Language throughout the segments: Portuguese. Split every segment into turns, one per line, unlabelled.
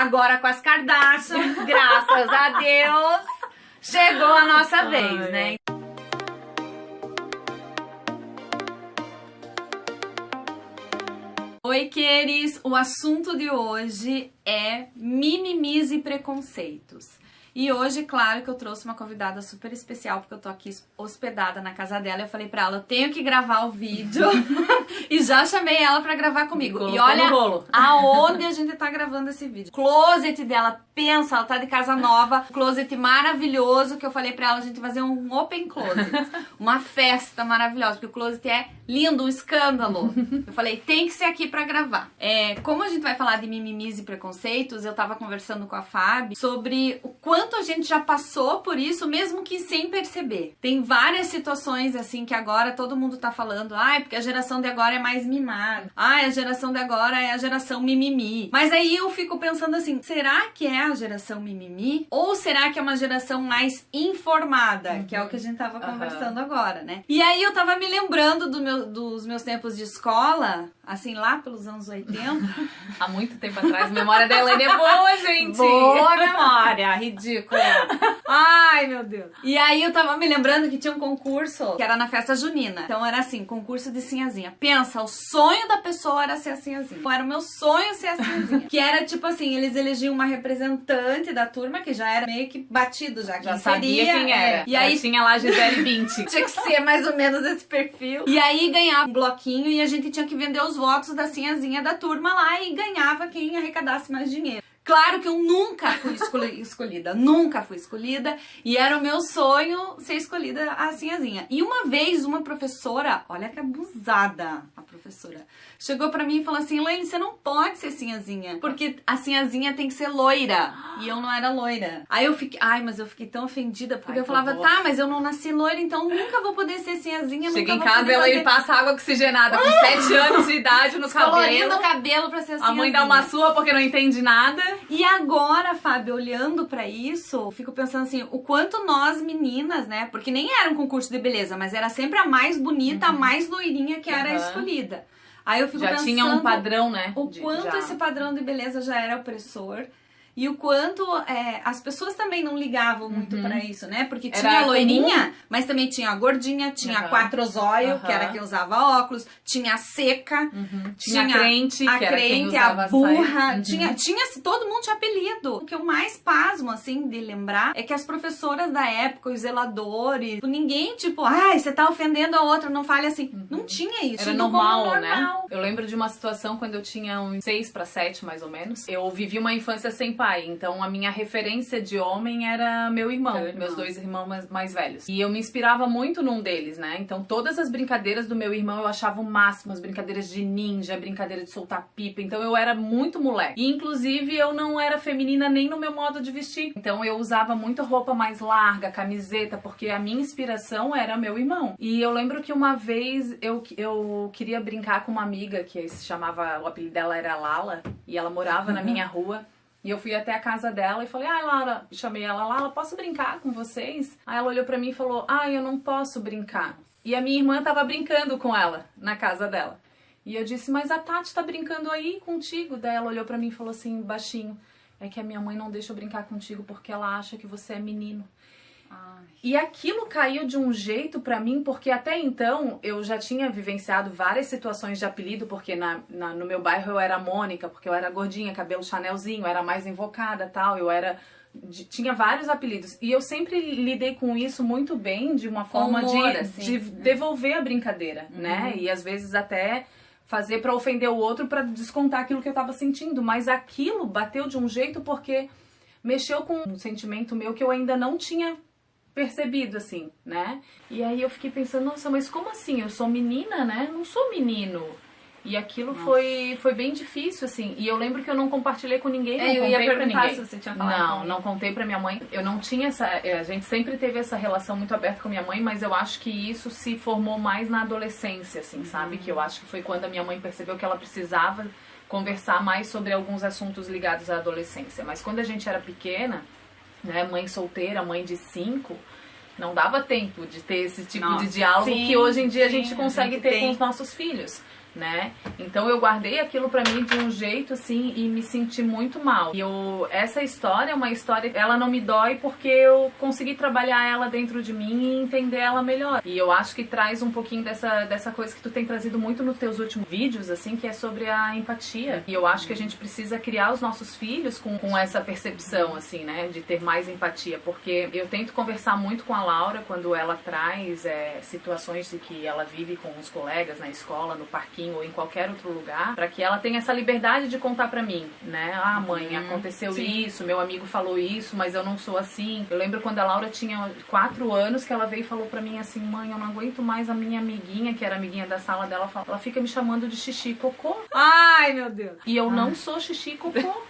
Agora com as Kardashians, graças a Deus, chegou a nossa vez, né? Oi, queres! O assunto de hoje é mimimis e preconceitos. E hoje, claro que eu trouxe uma convidada super especial, porque eu tô aqui hospedada na casa dela. Eu falei pra ela, eu tenho que gravar o vídeo. E já chamei ela pra gravar comigo. E olha aonde a gente tá gravando esse vídeo. Closet dela, pensa, ela tá de casa nova. Closet maravilhoso, que eu falei pra ela, a gente fazer um open closet. Uma festa maravilhosa, porque o closet é lindo, um escândalo. Eu falei, tem que ser aqui pra gravar. Como a gente vai falar de mimimis e preconceitos, eu tava conversando com a Fábio sobre o quanto a gente já passou por isso, mesmo que sem perceber. Tem várias situações, assim, que agora todo mundo tá falando, porque a geração de agora é mais mimada. A geração de agora é a geração mimimi. Mas aí eu fico pensando assim, será que é a geração mimimi? Ou será que é uma geração mais informada? Que é o que a gente tava conversando agora, né? E aí eu tava me lembrando dos meus tempos de escola, assim, lá pelos anos 80.
Há muito tempo atrás. A memória da Elaine é boa, gente!
Boa memória, ridícula. Ai, meu Deus. E aí eu tava me lembrando que tinha um concurso que era na festa junina. Então era assim, concurso de sinhazinha. Pensa, o sonho da pessoa era ser a sinhazinha. Era o meu sonho ser a sinhazinha. Que era tipo assim, eles elegiam uma representante da turma, que já era meio que batido já.
Já sabia quem era.
E aí
tinha lá a Gisele 20.
Tinha que ser mais ou menos esse perfil. E aí ganhava um bloquinho e a gente tinha que vender os votos da sinhazinha da turma lá e ganhava quem arrecadasse mais dinheiro. Claro que eu nunca fui escolhida, nunca fui escolhida, e era o meu sonho ser escolhida a sinhazinha. E uma vez uma professora, olha que abusada a professora, chegou pra mim e falou assim, Elaine, você não pode ser sinhazinha, porque a sinhazinha tem que ser loira, e eu não era loira. Aí eu fiquei, mas eu fiquei tão ofendida, porque eu falava, tá, mas eu não nasci loira, então nunca vou poder ser sinhazinha.
Chega em casa e ela passa água oxigenada com 7 anos de idade no cabelo.
Colorindo o cabelo pra ser sinhazinha.
A mãe dá uma surra porque não entende nada.
E agora, Fábio, olhando pra isso, eu fico pensando assim, o quanto nós meninas, né, porque nem era um concurso de beleza, mas era sempre a mais bonita, a mais loirinha que era escolhida. Aí eu fico pensando...
Já tinha um padrão, né?
O quanto esse padrão de beleza já era opressor. E o quanto as pessoas também não ligavam muito pra isso, né? Porque tinha a loirinha, mas também tinha a gordinha, tinha a quatrozóio, que era quem usava óculos, tinha a seca,
tinha a crente,
que
era quem usava
a burra, tinha todo mundo tinha apelido. O que eu mais pasmo, assim, de lembrar, é que as professoras da época, os zeladores, ninguém, tipo, você tá ofendendo a outra, não fale assim. Não tinha isso.
Era normal, né? Eu lembro de uma situação quando eu tinha uns 6 para 7, mais ou menos. Eu vivi uma infância sem pai, então a minha referência de homem era meu irmão, meus 2 irmãos mais velhos. E eu me inspirava muito num deles, né? Então todas as brincadeiras do meu irmão eu achava o máximo, as brincadeiras de ninja, brincadeira de soltar pipa, então eu era muito moleque. E inclusive eu não era feminina nem no meu modo de vestir. Então eu usava muita roupa mais larga, camiseta, porque a minha inspiração era meu irmão. E eu lembro que uma vez eu queria brincar com uma amiga que se chamava, o apelido dela era Lala, e ela morava na minha rua. E eu fui até a casa dela e falei, Lara, chamei ela, Lala, posso brincar com vocês? Aí ela olhou pra mim e falou, eu não posso brincar. E a minha irmã tava brincando com ela, na casa dela. E eu disse, mas a Tati tá brincando aí contigo. Daí ela olhou pra mim e falou assim, baixinho, é que a minha mãe não deixa eu brincar contigo porque ela acha que você é menino. E aquilo caiu de um jeito pra mim, porque até então eu já tinha vivenciado várias situações de apelido, porque no meu bairro eu era Mônica, porque eu era gordinha, cabelo chanelzinho, era mais invocada, tal, tinha vários apelidos. E eu sempre lidei com isso muito bem, de uma forma de devolver a brincadeira, né? E às vezes até fazer pra ofender o outro, pra descontar aquilo que eu tava sentindo. Mas aquilo bateu de um jeito porque mexeu com um sentimento meu que eu ainda não tinha percebido, assim, né? E aí eu fiquei pensando, nossa, mas como assim? Eu sou menina, né? Não sou menino. E aquilo foi bem difícil, assim. E eu lembro que eu não compartilhei com ninguém, não contei pra ninguém.
Se você tinha falado
não contei pra minha mãe. Eu não tinha a gente sempre teve essa relação muito aberta com minha mãe, mas eu acho que isso se formou mais na adolescência, assim, sabe? Que eu acho que foi quando a minha mãe percebeu que ela precisava conversar mais sobre alguns assuntos ligados à adolescência. Mas quando a gente era pequena, né, mãe solteira, mãe de 5, não dava tempo de ter esse tipo de diálogo que hoje em dia a gente consegue ter com os nossos filhos. né? Então eu guardei aquilo pra mim de um jeito assim e me senti muito mal. E essa história é uma história, ela não me dói porque eu consegui trabalhar ela dentro de mim e entender ela melhor. E eu acho que traz um pouquinho dessa coisa que tu tem trazido muito nos teus últimos vídeos, assim, que é sobre a empatia. E eu acho que a gente precisa criar os nossos filhos com essa percepção, assim, né? De ter mais empatia. Porque eu tento conversar muito com a Laura quando ela traz situações de que ela vive com os colegas na escola, no parquinho ou em qualquer outro lugar, para que ela tenha essa liberdade de contar pra mim, né? Ah, mãe, aconteceu isso, meu amigo falou isso, mas eu não sou assim. Eu lembro quando a Laura tinha 4 anos que ela veio e falou pra mim assim, mãe, eu não aguento mais a minha amiguinha, que era amiguinha da sala dela, ela fica me chamando de xixi e cocô.
Ai, meu Deus.
E eu não sou xixi e cocô.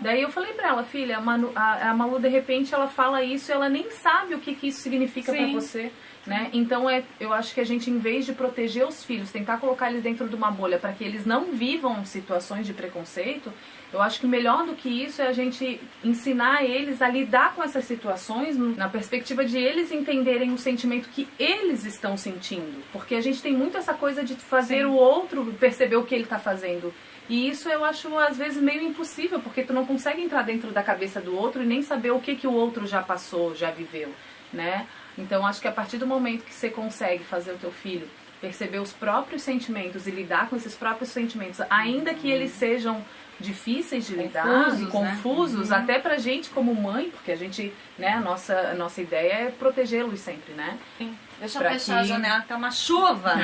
Daí eu falei pra ela, filha, a Malu de repente ela fala isso e ela nem sabe o que isso significa pra você. Né? Então eu acho que a gente, em vez de proteger os filhos, tentar colocar eles dentro de uma bolha para que eles não vivam situações de preconceito, eu acho que melhor do que isso é a gente ensinar eles a lidar com essas situações na perspectiva de eles entenderem o sentimento que eles estão sentindo. Porque a gente tem muito essa coisa de fazer o outro perceber o que ele está fazendo. E isso eu acho às vezes meio impossível, porque tu não consegue entrar dentro da cabeça do outro e nem saber o que o outro já passou, já viveu, né? Então acho que a partir do momento que você consegue fazer o teu filho perceber os próprios sentimentos e lidar com esses próprios sentimentos, ainda que eles sejam difíceis de lidar, confusos,
né?
até pra gente como mãe, porque a gente, né, a nossa ideia é protegê-los sempre, né?
Sim. Deixa eu fechar a janela, que tá uma chuva.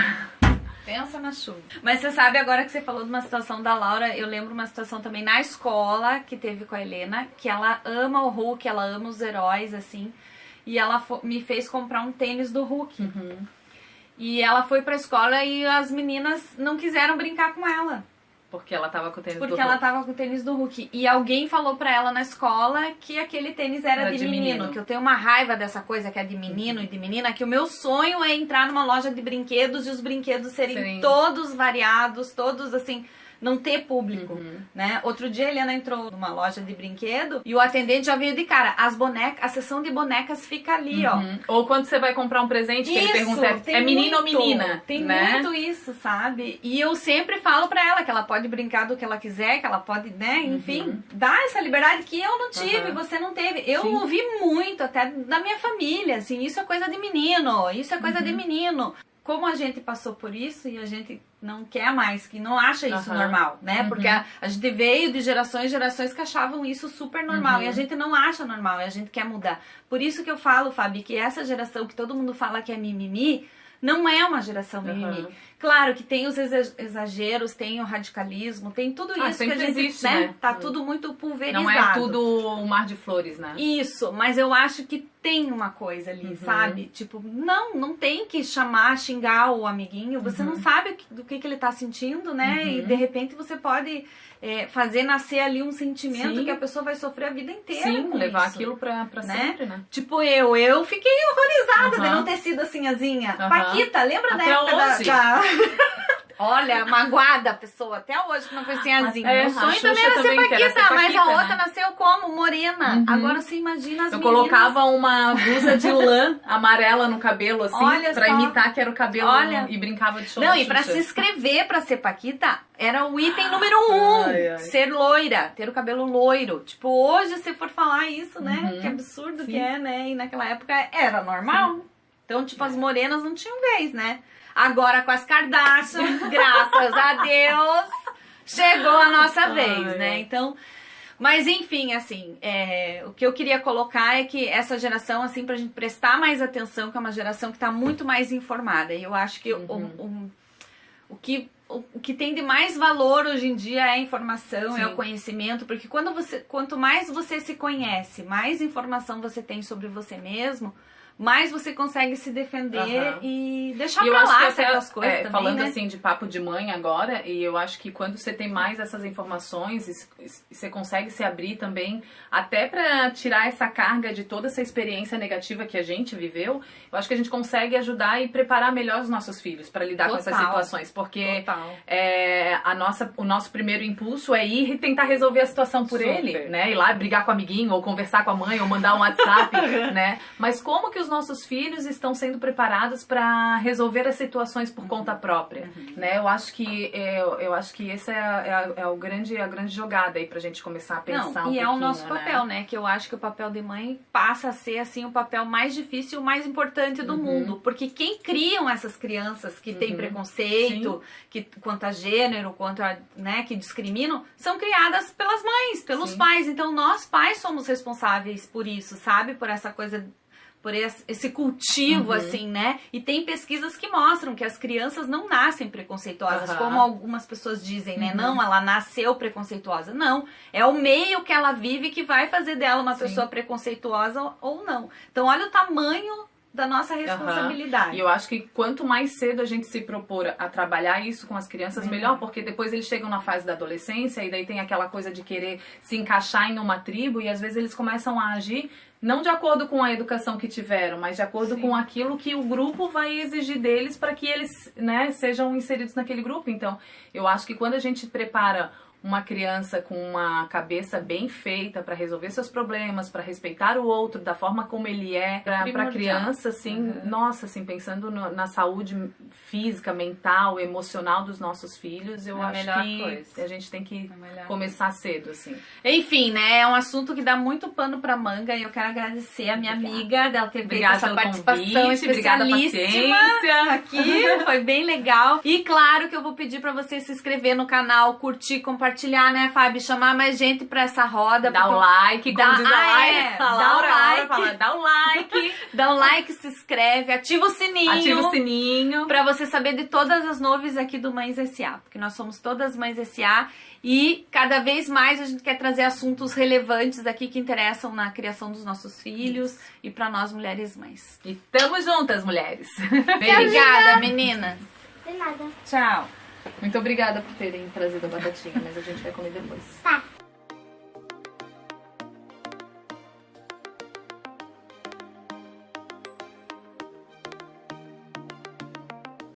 Pensa na chuva. Mas você sabe, agora que você falou de uma situação da Laura, eu lembro uma situação também na escola que teve com a Helena, que ela ama o Hulk, ela ama os heróis, assim, e ela me fez comprar um tênis do Hulk. E ela foi pra escola e as meninas não quiseram brincar com ela.
Porque ela tava com o tênis do Hulk.
Porque ela tava com o tênis do Hulk. E alguém falou pra ela na escola que aquele tênis era de menino. Que eu tenho uma raiva dessa coisa que é de menino e de menina. Que o meu sonho é entrar numa loja de brinquedos e os brinquedos serem todos variados, todos assim... não ter público, né? Outro dia a Helena entrou numa loja de brinquedo e o atendente já veio de cara, a seção de bonecas fica ali, ó.
Ou quando você vai comprar um presente, que ele pergunta, é menino ou menina?
Tem
né?
muito isso, sabe? E eu sempre falo pra ela que ela pode brincar do que ela quiser, que ela pode, né, enfim, dar essa liberdade que eu não tive, você não teve. Eu ouvi muito até da minha família, assim, isso é coisa de menino, isso é coisa de menino. Como a gente passou por isso e a gente não quer mais, que não acha isso normal, né? Porque a gente veio de gerações que achavam isso super normal e a gente não acha normal e a gente quer mudar. Por isso que eu falo, Fabi, que essa geração que todo mundo fala que é mimimi, não é uma geração mimimi. Claro que tem os exageros, tem o radicalismo, tem tudo isso que a gente,
existe,
né? Tá tudo muito pulverizado.
Não é tudo um mar de flores, né?
Isso, mas eu acho que tem uma coisa ali, sabe? Tipo, não tem que chamar, xingar o amiguinho, você não sabe do que ele tá sentindo, né? E de repente você pode fazer nascer ali um sentimento que a pessoa vai sofrer a vida inteira.
Sim,
com
levar
isso,
aquilo pra sempre, né?
Tipo, eu fiquei horrorizada de não ter sido assim, asinha. Paquita, lembra da época da... Olha, magoada a pessoa, até hoje que não foi sinhazinha. O sonho também era ser Paquita, mas a outra nasceu como? Morena. Agora você imagina as meninas.
Eu colocava uma blusa de lã amarela no cabelo, assim, pra imitar que era o cabelo e brincava de show.
Não, e pra se inscrever pra ser Paquita, era o item número 1. Ser loira, ter o cabelo loiro. Tipo, hoje se for falar isso, né? Que absurdo que é, né? E naquela época era normal. Então, tipo, as morenas não tinham vez, né? Agora com as Kardashians, graças a Deus, chegou a nossa vez, né? Então, mas enfim, assim, o que eu queria colocar é que essa geração, assim, pra gente prestar mais atenção, que é uma geração que tá muito mais informada. E eu acho que o que tem de mais valor hoje em dia é a informação, é o conhecimento, porque quanto mais você se conhece, mais informação você tem sobre você mesmo, mais você consegue se defender e deixar pra lá certas coisas também,
falando
né?
assim de papo de mãe agora, e eu acho que quando você tem mais essas informações, você consegue se abrir também, até pra tirar essa carga de toda essa experiência negativa que a gente viveu, eu acho que a gente consegue ajudar e preparar melhor os nossos filhos pra lidar com essas situações, porque o nosso primeiro impulso é ir e tentar resolver a situação por ele, né? Ir lá brigar com o amiguinho, ou conversar com a mãe, ou mandar um WhatsApp, né? Mas como que os nossos filhos estão sendo preparados para resolver as situações por conta própria, né? Eu acho que essa é a grande jogada aí pra gente começar a pensar um pouquinho,
é o nosso papel, né? Que eu acho que o papel de mãe passa a ser, assim, o papel mais difícil e o mais importante do mundo. Porque quem criam essas crianças que têm preconceito, que, quanto a gênero, quanto a, né, que discriminam, são criadas pelas mães, pelos pais. Então, nós pais somos responsáveis por isso, sabe? Por essa coisa, por esse cultivo, assim, né? E tem pesquisas que mostram que as crianças não nascem preconceituosas, como algumas pessoas dizem, né? Não, ela nasceu preconceituosa. Não, é o meio que ela vive que vai fazer dela uma pessoa preconceituosa ou não. Então, olha o tamanho da nossa responsabilidade.
E eu acho que quanto mais cedo a gente se propor a trabalhar isso com as crianças, melhor, porque depois eles chegam na fase da adolescência e daí tem aquela coisa de querer se encaixar em uma tribo e às vezes eles começam a agir não de acordo com a educação que tiveram, mas de acordo com aquilo que o grupo vai exigir deles para que eles, né, sejam inseridos naquele grupo. Então, eu acho que quando a gente prepara uma criança com uma cabeça bem feita para resolver seus problemas, para respeitar o outro da forma como ele é, para criança, assim, nossa, assim, pensando na saúde física, mental, emocional dos nossos filhos, eu acho que a gente tem que começar cedo, assim.
Enfim, né, é um assunto que dá muito pano pra manga e eu quero agradecer a minha amiga dela ter feito essa participação especialíssima aqui, foi bem legal. E claro que eu vou pedir pra você se inscrever no canal, curtir, compartilhar, né, Fábio? Chamar mais gente pra essa roda.
Dá o like, como diz a like.
Dá o like. Dá o like, se inscreve, ativa o sininho.
Ativa o sininho.
Pra você saber de todas as novidades aqui do Mães S.A. Porque nós somos todas Mães S.A. E cada vez mais a gente quer trazer assuntos relevantes aqui que interessam na criação dos nossos filhos e pra nós mulheres mães.
E tamo juntas, mulheres.
Obrigada, meninas.
De nada.
Tchau.
Muito obrigada por terem trazido a batatinha, mas a gente vai comer depois.
Tá.